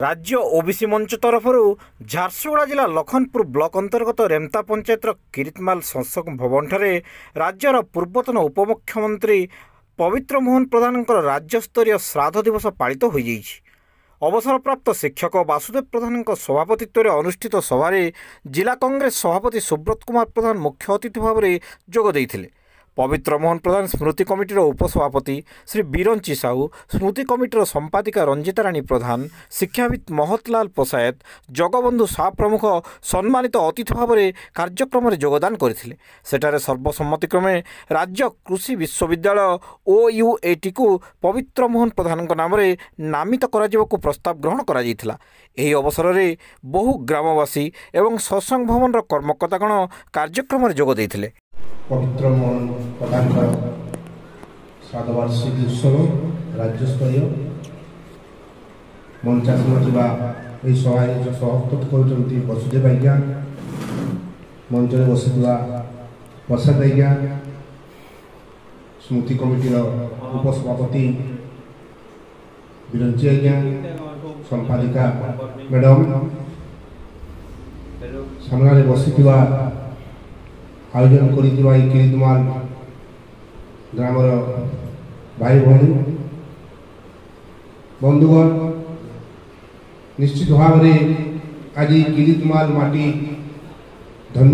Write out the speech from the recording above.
राज्य ओबीसी मंच तरफ झारसुगुड़ा जिला लखनपुर ब्लॉक अंतर्गत रेमता पंचायतर किरितमाल संसद भवन ठारे राज्यर पूर्वतन उपमुख्यमंत्री पवित्र मोहन प्रधान राज्यस्तरीय श्राद्ध दिवस पालित हो जाइछि। अवसरप्राप्त शिक्षक वासुदेव प्रधान सभापतित्व अनुष्ठित सभारे जिला कांग्रेस सभापति सुब्रत कुमार प्रधान मुख्य अतिथि भाव में जोग देइथिले। पवित्र मोहन प्रधान स्मृति कमिटीर उपसभापति श्री बीरंची साहू, स्मृति कमिटीर संपादिका रंजिता राणी प्रधान, शिक्षाविद महतलाल पसायत, जगबंधु शाह प्रमुख सम्मानित अतिथि भाव में कार्यक्रम में योगदान करथिले। सेठारे सर्वसम्मतिक्रमे राज्य कृषि विश्वविद्यालय OUAT को पवित्र मोहन प्रधान नाम नामित कराजिबाकु प्रस्ताव ग्रहण करा जायथिला। एही अवसर में बहु ग्रामवासी एवं सत्संग भवन कर्मकर्तागण कार्यक्रम में जोग देइथिले। पवित्र मोहन प्रधान श्राद्धवार्षिकी उत्सव राज्यस्तरीय मंचासन सभा सहस्थ कर वसुदेव आज्ञा, मंच में बसुवा प्रसाद आज्ञा, स्मृति कमिटीर उपसभापति बीरंची आज्ञा, संपादिका मैडम सामने बसुवा आयोजन करिथिबा किरितमाल ग्रामर भाई भौणी बंधुगण, निश्चित भाव में आज किरितमाल माटी धन्य।